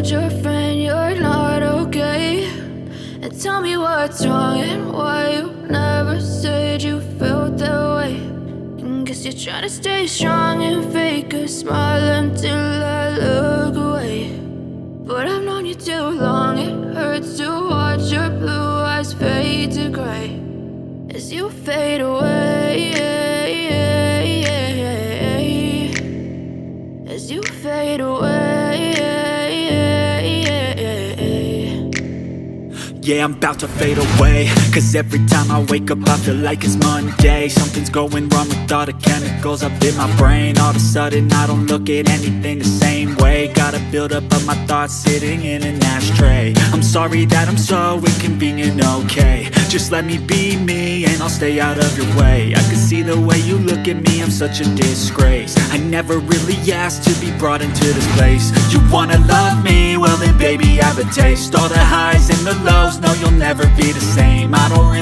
told your friend you're not okay, and tell me what's wrong and why you never said you felt that way. And guess you're trying to stay strong and fake a smile until I look away. But I've known you too long, it hurts to watch your blue eyes fade to gray as you fade away, as you fade away. Yeah, I'm about to fade away, cause every time I wake up I feel like it's Monday. Something's going wrong with all the chemicals up in my brain. All of a sudden I don't look at anything the same way. Got a buildup of my thoughts sitting in an ashtray. I'm sorry that I'm so inconvenient, okay. Just let me be me and I'll stay out of your way. I can see the way you look at me, I'm such a disgrace. I never really asked to be brought into this place. You wanna love me? Well then baby, have a taste. All the highs and the lows, no, you'll never be the same. I don't really